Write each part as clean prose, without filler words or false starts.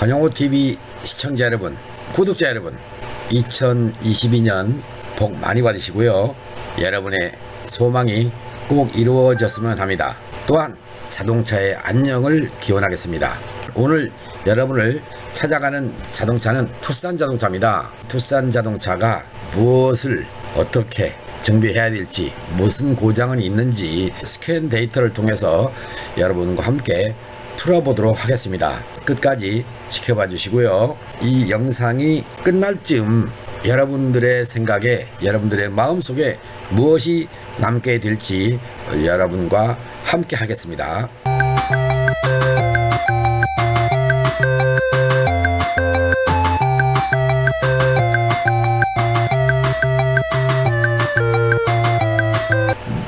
권영호TV 시청자 여러분, 구독자 여러분, 2022년 복 많이 받으시고요. 여러분의 소망이 꼭 이루어졌으면 합니다. 또한 자동차의 안녕을 기원하겠습니다. 오늘 여러분을 찾아가는 자동차는 투싼 자동차입니다. 투싼 자동차가 무엇을 어떻게 정비해야 될지, 무슨 고장은 있는지 스캔 데이터를 통해서 여러분과 함께 풀어보도록 하겠습니다. 끝까지 지켜봐 주시고요. 이 영상이 끝날 즈음 여러분들의 생각에, 여러분들의 마음속에 무엇이 남게 될지 여러분과 함께 하겠습니다.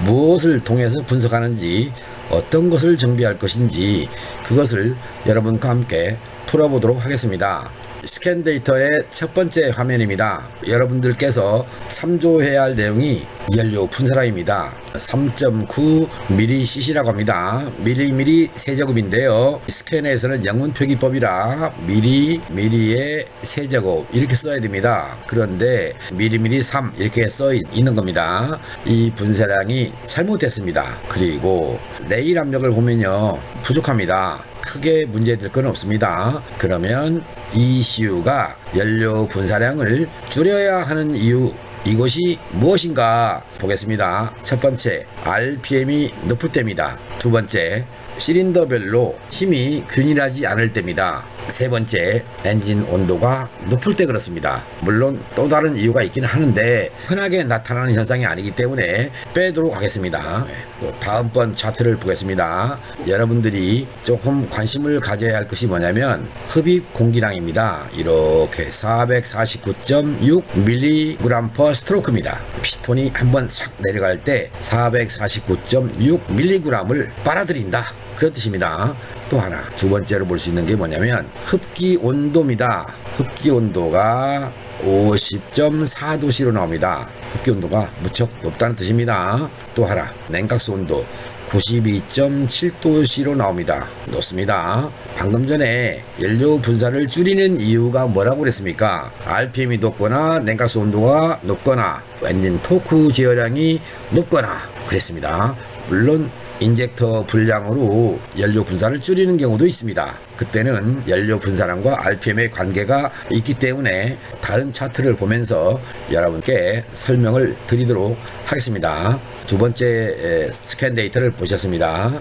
무엇을 통해서 분석하는지, 어떤 것을 정비할 것인지 그것을 여러분과 함께 풀어보도록 하겠습니다. 스캔 데이터의 첫 번째 화면입니다. 여러분들께서 참조해야 할 내용이 연료 분사량입니다. 3.9mCc라고 합니다. 미리미리 세제곱인데요. 스캔에서는 영문 표기법이라 미리의 세제곱 이렇게 써야 됩니다. 그런데 미리미리 3 이렇게 써 있는 겁니다. 이 분사량이 잘못됐습니다. 그리고 레일 압력을 보면요, 부족합니다. 크게 문제될 건 없습니다. 그러면 ECU가 연료 분사량을 줄여야 하는 이유, 이것이 무엇인가 보겠습니다. 첫 번째, RPM이 높을 때입니다. 두 번째, 실린더별로 힘이 균일하지 않을 때입니다. 세 번째, 엔진 온도가 높을 때 그렇습니다. 물론 또 다른 이유가 있기는 하는데 흔하게 나타나는 현상이 아니기 때문에 빼도록 하겠습니다. 또 다음번 차트를 보겠습니다. 여러분들이 조금 관심을 가져야 할 것이 뭐냐면 흡입 공기량입니다. 이렇게 446mg/스트로크입니다. 피스톤이 한번 싹 내려갈 때 449.6mg을 빨아들인다, 그런 뜻입니다. 또 하나, 두 번째로 볼 수 있는 게 뭐냐면 흡기 온도입니다. 흡기 온도가 50.4도씨로 나옵니다. 흡기 온도가 무척 높다는 뜻입니다. 또 하나, 냉각수 온도 92.7도씨로 나옵니다. 높습니다. 방금 전에 연료 분사를 줄이는 이유가 뭐라고 그랬습니까? RPM이 높거나 냉각수 온도가 높거나 엔진 토크 제어량이 높거나 그랬습니다. 물론 인젝터 분량으로 연료 분사를 줄이는 경우도 있습니다. 그때는 연료 분사량과 RPM의 관계가 있기 때문에 다른 차트를 보면서 여러분께 설명을 드리도록 하겠습니다. 두 번째 스캔 데이터를 보셨습니다.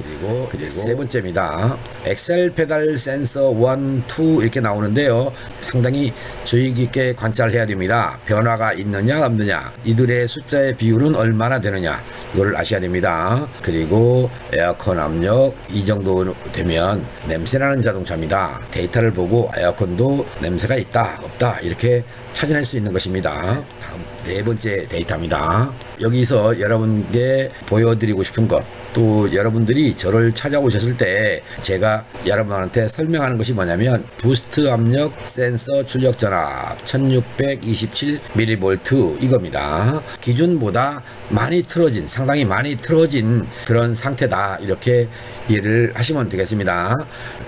그리고 세 번째입니다. 엑셀 페달 센서 1, 2 이렇게 나오는데요. 상당히 주의 깊게 관찰해야 됩니다. 변화가 있느냐 없느냐, 이들의 숫자의 비율은 얼마나 되느냐, 이걸 아셔야 됩니다. 그리고 에어컨 압력 이 정도 되면 냄새나는 자동차입니다. 데이터를 보고 에어컨도 냄새가 있다 없다 이렇게 찾아낼 수 있는 것입니다. 다음 네 번째 데이터입니다. 여기서 여러분께 보여드리고 싶은 것, 또 여러분들이 저를 찾아오셨을 때 제가 여러분한테 설명하는 것이 뭐냐면 부스트 압력 센서 출력 전압 1627mV 이겁니다. 기준보다 많이 틀어진, 상당히 많이 틀어진 그런 상태다, 이렇게 이해를 하시면 되겠습니다.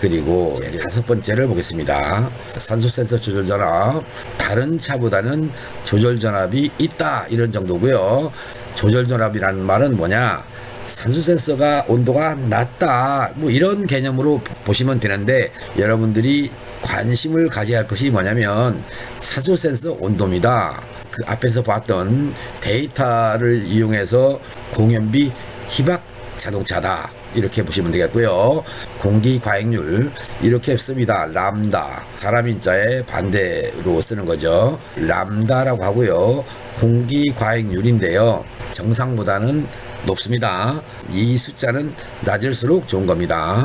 그리고 다섯 번째를 보겠습니다. 산소 센서 조절 전압, 다른 차보다는 조절 전압이 있다, 이런 정도고요. 조절 전압이라는 말은 뭐냐, 산소 센서가 온도가 낮다, 뭐 이런 개념으로 보시면 되는데 여러분들이 관심을 가져야 할 것이 뭐냐면 산소 센서 온도입니다. 그 앞에서 봤던 데이터를 이용해서 공연비 희박 자동차다, 이렇게 보시면 되겠고요. 공기 과액률 이렇게 씁니다. 람다, 사람인자의 반대로 쓰는 거죠. 람다라고 하고요. 공기 과액률인데요, 정상보다는 높습니다. 이 숫자는 낮을수록 좋은 겁니다.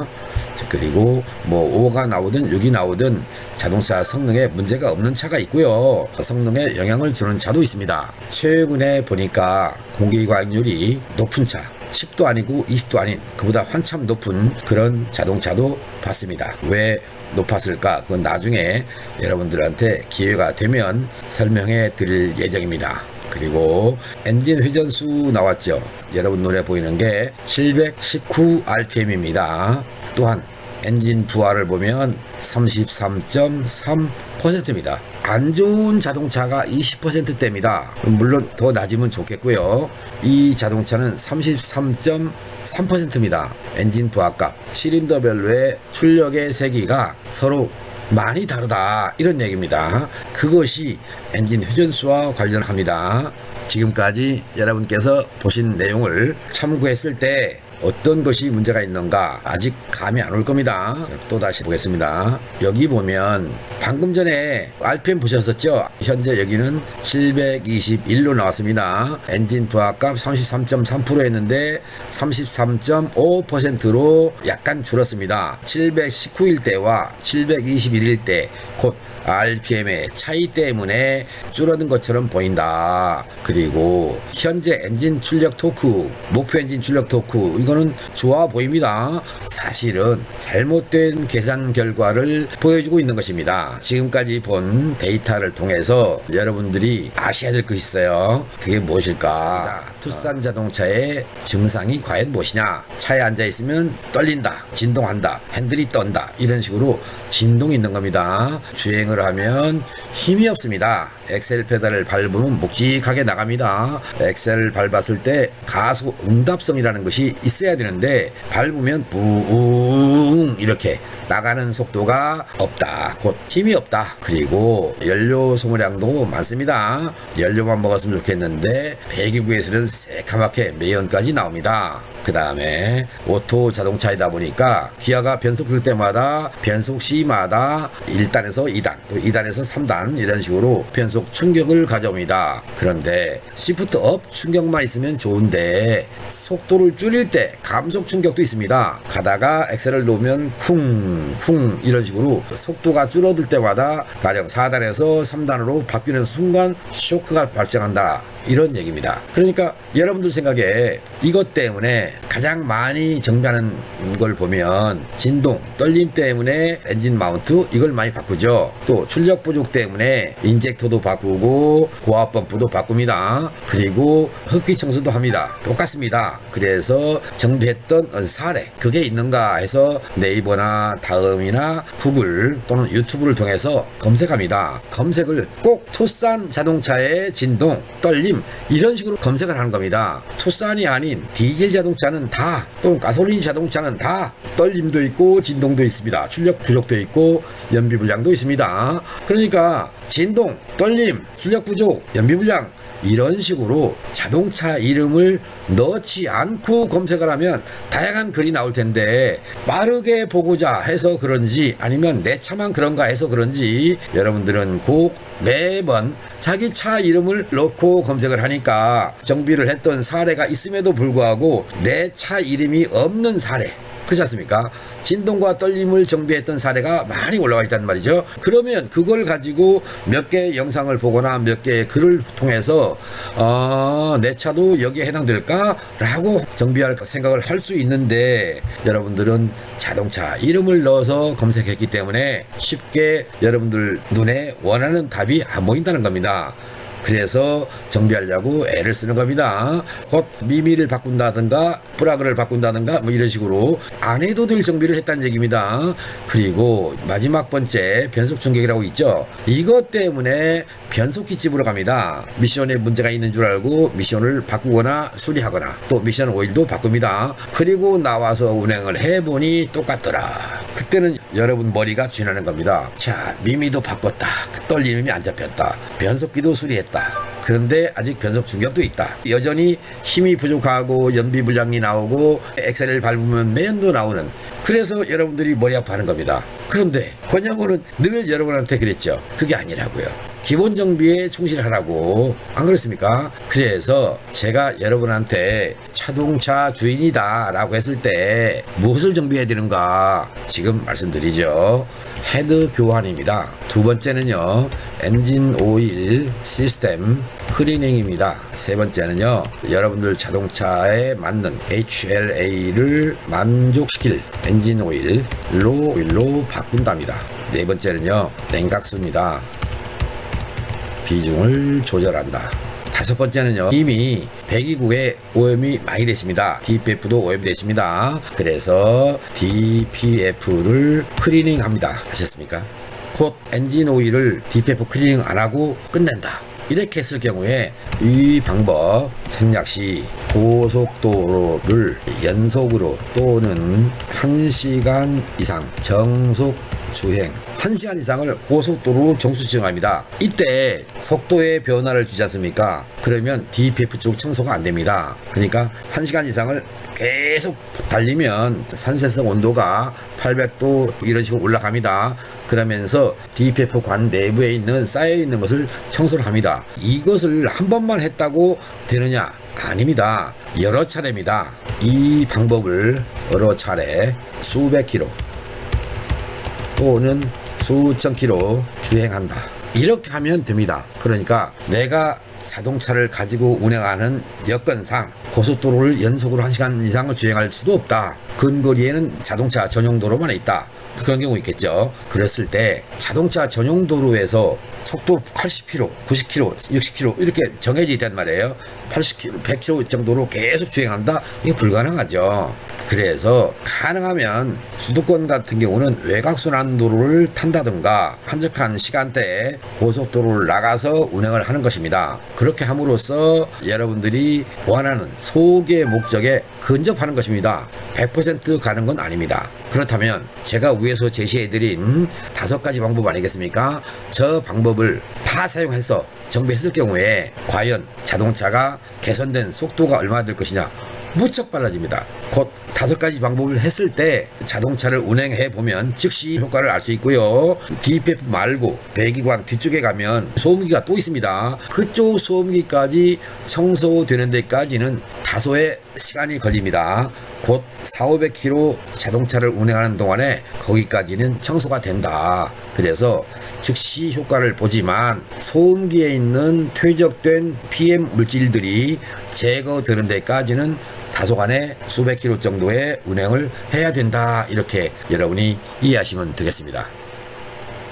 그리고 뭐 5가 나오든 6이 나오든 자동차 성능에 문제가 없는 차가 있고요. 성능에 영향을 주는 차도 있습니다. 최근에 보니까 공기과액률이 높은 차, 10도 아니고 20도 아닌 그보다 한참 높은 그런 자동차도 봤습니다. 왜 높았을까? 그건 나중에 여러분들한테 기회가 되면 설명해 드릴 예정입니다. 그리고 엔진 회전수 나왔죠. 여러분 눈에 보이는 게 719rpm입니다. 또한 엔진 부하를 보면 33.3%입니다. 안 좋은 자동차가 20%대입니다. 물론 더 낮으면 좋겠고요. 이 자동차는 33.3%입니다. 엔진 부하값, 실린더별로의 출력의 세기가 서로 많이 다르다, 이런 얘기입니다. 그것이 엔진 회전수와 관련합니다. 지금까지 여러분께서 보신 내용을 참고했을 때 어떤 것이 문제가 있는가 아직 감이 안 올 겁니다. 또 다시 보겠습니다. 여기 보면 방금 전에 RPM 보셨었죠? 현재 여기는 721로 나왔습니다. 엔진 부하값 33.3% 했는데 33.5%로 약간 줄었습니다. 719일 때와 721일 때 곧 RPM의 차이 때문에 줄어든 것처럼 보인다. 그리고 현재 엔진 출력 토크, 목표 엔진 출력 토크, 이거는 좋아 보입니다. 사실은 잘못된 계산 결과를 보여주고 있는 것입니다. 지금까지 본 데이터를 통해서 여러분들이 아셔야 될 것이 있어요. 그게 무엇일까? 투싼 자동차의 증상이 과연 무엇이냐? 차에 앉아 있으면 떨린다, 진동한다, 핸들이 떤다, 이런 식으로 진동이 있는 겁니다. 주행을 하면 힘이 없습니다. 엑셀 페달을 밟으면 묵직하게 나갑니다. 엑셀을 밟았을 때 가속 응답성이라는 것이 있어야 되는데 밟으면 부웅 이렇게 나가는 속도가 없다. 곧 힘이 없다. 그리고 연료 소모량도 많습니다. 연료만 먹었으면 좋겠는데 배기구에서는 새카맣게 매연까지 나옵니다. 그 다음에 오토 자동차이다 보니까 기아가 변속 줄 때마다 변속 시마다 1단에서 2단 또 2단에서 3단 이런 식으로 변속 충격을 가져옵니다. 그런데 시프트 업 충격만 있으면 좋은데 속도를 줄일 때 감속 충격도 있습니다. 가다가 엑셀을 놓으면 쿵쿵 이런 식으로 속도가 줄어들 때마다 가령 4단에서 3단으로 바뀌는 순간 쇼크가 발생한다, 이런 얘기입니다. 그러니까 여러분들 생각에 이것 때문에 가장 많이 정비하는 걸 보면 진동, 떨림 때문에 엔진 마운트 이걸 많이 바꾸죠. 또 출력 부족 때문에 인젝터도 바꾸고 고압 펌프도 바꿉니다. 그리고 흡기 청소도 합니다. 똑같습니다. 그래서 정비했던 사례 그게 있는가 해서 네이버나 다음이나 구글 또는 유튜브를 통해서 검색합니다. 검색을 꼭 투싼 자동차의 진동, 떨림 이런 식으로 검색을 하는 겁니다. 투싼이 아닌 디젤 자동차는 다, 또는 가솔린 자동차는 다 떨림도 있고 진동도 있습니다. 출력 부족도 있고 연비 불량도 있습니다. 그러니까 진동, 떨림, 출력 부족, 연비 불량 이런 식으로 자동차 이름을 넣지 않고 검색을 하면 다양한 글이 나올 텐데 빠르게 보고자 해서 그런지 아니면 내 차만 그런가 해서 그런지 여러분들은 꼭 매번 자기 차 이름을 넣고 검색을 하니까 정비를 했던 사례가 있음에도 불구하고 내 차 이름이 없는 사례, 그렇지 않습니까? 진동과 떨림을 정비했던 사례가 많이 올라와 있단 말이죠. 그러면 그걸 가지고 몇 개의 영상을 보거나 몇 개의 글을 통해서 내 차도 여기에 해당될까? 라고 정비할 생각을 할 수 있는데 여러분들은 자동차 이름을 넣어서 검색했기 때문에 쉽게 여러분들 눈에 원하는 답이 안 보인다는 겁니다. 그래서 정비하려고 애를 쓰는 겁니다. 곧 미미를 바꾼다든가 브라그를 바꾼다든가 뭐 이런 식으로 안 해도 될 정비를 했다는 얘기입니다. 그리고 마지막 번째 변속 충격이라고 있죠. 이것 때문에 변속기 집으로 갑니다. 미션에 문제가 있는 줄 알고 미션을 바꾸거나 수리하거나 또 미션 오일도 바꿉니다. 그리고 나와서 운행을 해보니 똑같더라. 그때는 여러분 머리가 쥐나는 겁니다. 자, 미미도 바꿨다. 떨림이 안 잡혔다. 변속기도 수리했다. 그런데 아직 변속 충격도 있다. 여전히 힘이 부족하고 연비 불량이 나오고 엑셀을 밟으면 매연도 나오는, 그래서 여러분들이 머리 아파하는 겁니다. 그런데 권영호는 늘 여러분한테 그랬죠. 그게 아니라고요. 기본 정비에 충실하라고. 안 그렇습니까? 그래서 제가 여러분한테 자동차 주인이다 라고 했을 때 무엇을 정비해야 되는가 지금 말씀드리죠. 헤드 교환입니다. 두 번째는요, 엔진 오일 시스템 클리닝입니다. 세 번째는요, 여러분들 자동차에 맞는 HLA를 만족시킬 엔진 오일로 바꾼답니다. 네 번째는요, 냉각수입니다. 비중을 조절한다. 다섯 번째는요, 이미 배기구에 오염이 많이 됐습니다. DPF도 오염됐습니다. 그래서 DPF를 클리닝 합니다. 아셨습니까? 곧 엔진 오일을 DPF 클리닝 안 하고 끝낸다. 이렇게 했을 경우에 이 방법 생략 시 고속도로를 연속으로 또는 1시간 이상 정속 주행 1시간 이상을 고속도로로 정수 주행합니다. 이때 속도의 변화를 주지 않습니까? 그러면 DPF 쪽 청소가 안 됩니다. 그러니까 1시간 이상을 계속 달리면 산소성 온도가 800도 이런 식으로 올라갑니다. 그러면서 DPF 관 내부에 있는 쌓여 있는 것을 청소를 합니다. 이것을 한 번만 했다고 되느냐? 아닙니다. 여러 차례입니다. 이 방법을 여러 차례 수백 킬로 또는 수천 킬로 주행한다. 이렇게 하면 됩니다. 그러니까 내가 자동차를 가지고 운행하는 여건상 고속도로를 연속으로 1시간 이상을 주행할 수도 없다. 근거리에는 자동차 전용 도로만 있다. 그런 경우 있겠죠. 그랬을 때 자동차 전용 도로에서 속도 80km, 90km, 60km 이렇게 정해져 있단 말이에요. 80km, 100km 정도로 계속 주행한다? 이게 불가능하죠. 그래서 가능하면 수도권 같은 경우는 외곽순환도로를 탄다든가 한적한 시간대에 고속도로를 나가서 운행을 하는 것입니다. 그렇게 함으로써 여러분들이 보완하는 소기의 목적에 근접하는 것입니다. 100% 가는 건 아닙니다. 그렇다면 제가 위에서 제시해드린 5가지 방법 아니겠습니까? 저 방법을 다 사용해서 정비했을 경우에 과연 자동차가 개선된 속도가 얼마나 될 것이냐? 무척 빨라집니다. 곧 5가지 방법을 했을 때 자동차를 운행해 보면 즉시 효과를 알 수 있고요. DPF 말고 배기관 뒤쪽에 가면 소음기가 또 있습니다. 그쪽 소음기까지 청소되는 데까지는 다소의 시간이 걸립니다. 곧 400-500km 자동차를 운행하는 동안에 거기까지는 청소가 된다. 그래서 즉시 효과를 보지만 소음기에 있는 퇴적된 PM 물질들이 제거되는 데까지는 다소간에 수백 킬로 정도의 운행을 해야 된다. 이렇게 여러분이 이해하시면 되겠습니다.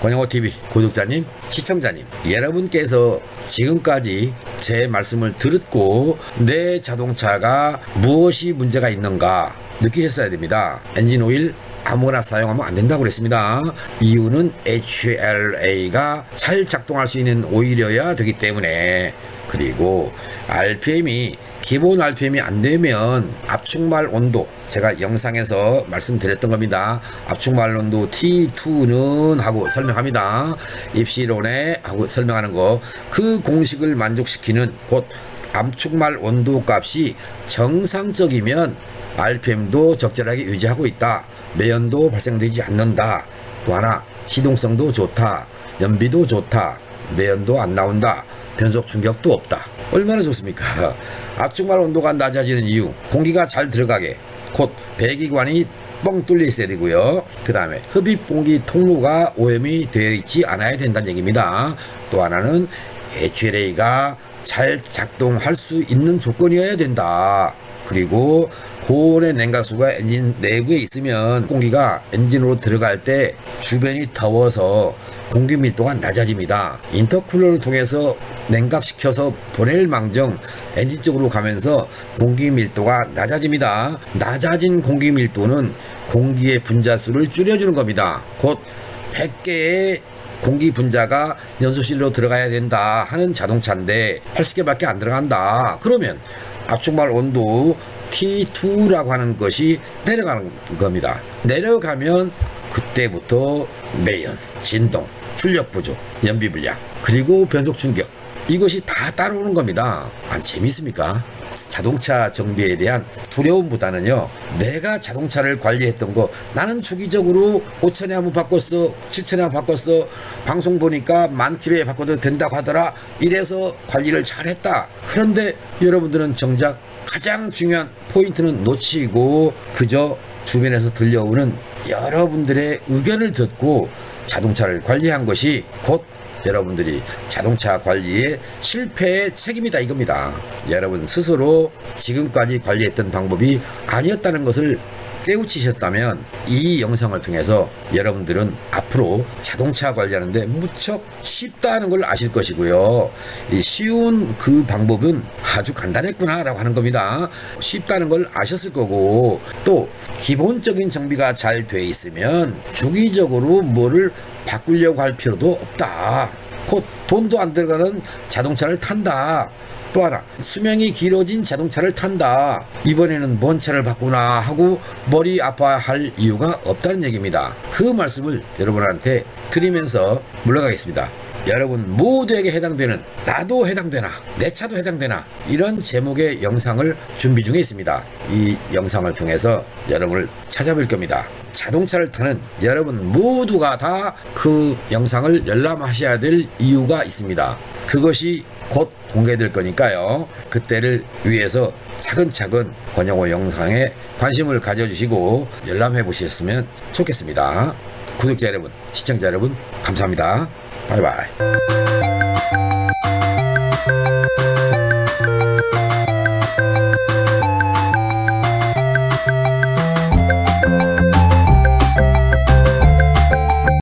권영호TV 구독자님, 시청자님, 여러분께서 지금까지 제 말씀을 듣고 내 자동차가 무엇이 문제가 있는가 느끼셨어야 됩니다. 엔진오일 아무거나 사용하면 안 된다고 그랬습니다. 이유는 HLA가 잘 작동할 수 있는 오일이어야 되기 때문에, 그리고 RPM이 기본 RPM이 안 되면 압축말 온도, 제가 영상에서 말씀드렸던 겁니다. 압축말 온도 T2는 하고 설명합니다. 입시론에 하고 설명하는 거, 그 공식을 만족시키는 곧 압축말 온도 값이 정상적이면 RPM도 적절하게 유지하고 있다. 매연도 발생되지 않는다. 또 하나, 시동성도 좋다. 연비도 좋다. 매연도 안 나온다. 변속 충격도 없다. 얼마나 좋습니까? 압축말 온도가 낮아지는 이유, 공기가 잘 들어가게 곧 배기관이 뻥 뚫려 있어야 되고요. 그 다음에 흡입 공기 통로가 오염이 되어 있지 않아야 된다는 얘기입니다. 또 하나는 HLA가 잘 작동할 수 있는 조건이어야 된다. 그리고 고온의 냉각수가 엔진 내부에 있으면 공기가 엔진으로 들어갈 때 주변이 더워서 공기 밀도가 낮아집니다. 인터쿨러를 통해서 냉각시켜서 보낼 망정 엔진 쪽으로 가면서 공기 밀도가 낮아집니다. 낮아진 공기 밀도는 공기의 분자수를 줄여주는 겁니다. 곧 100개의 공기 분자가 연소실로 들어가야 된다 하는 자동차인데 80개밖에 안 들어간다. 그러면 압축말 온도 T2라고 하는 것이 내려가는 겁니다. 내려가면 그때부터 매연, 진동, 출력 부족, 연비 불량, 그리고 변속 충격, 이것이 다 따라오는 겁니다. 안 재밌습니까? 자동차 정비에 대한 두려움보다는요, 내가 자동차를 관리했던 거, 나는 주기적으로 5천에 한번 바꿨어, 7천에 한번 바꿨어, 방송 보니까 10,000km에 바꿔도 된다고 하더라, 이래서 관리를 잘했다. 그런데 여러분들은 정작 가장 중요한 포인트는 놓치고 그저 주변에서 들려오는 여러분들의 의견을 듣고 자동차를 관리한 것이 곧 여러분들이 자동차 관리의 실패의 책임이다 이겁니다. 여러분 스스로 지금까지 관리했던 방법이 아니었다는 것을 깨우치셨다면 이 영상을 통해서 여러분들은 앞으로 자동차 관리하는데 무척 쉽다는 걸 아실 것이고요. 이 쉬운 그 방법은 아주 간단했구나 라고 하는 겁니다. 쉽다는 걸 아셨을 거고, 또 기본적인 정비가 잘 돼 있으면 주기적으로 뭐를 바꾸려고 할 필요도 없다. 곧 돈도 안 들어가는 자동차를 탄다. 또 하나, 수명이 길어진 자동차를 탄다. 이번에는 뭔 차를 바꾸나 하고 머리 아파할 이유가 없다는 얘기입니다. 그 말씀을 여러분한테 드리면서 물러가겠습니다. 여러분 모두에게 해당되는, 나도 해당되나, 내 차도 해당되나, 이런 제목의 영상을 준비 중에 있습니다. 이 영상을 통해서 여러분을 찾아뵐 겁니다. 자동차를 타는 여러분 모두가 다 그 영상을 열람하셔야 될 이유가 있습니다. 그것이 곧 공개될 거니까요. 그때를 위해서 차근차근 권영호 영상에 관심을 가져주시고 열람해 보셨으면 좋겠습니다. 구독자 여러분, 시청자 여러분, 감사합니다. 바이바이.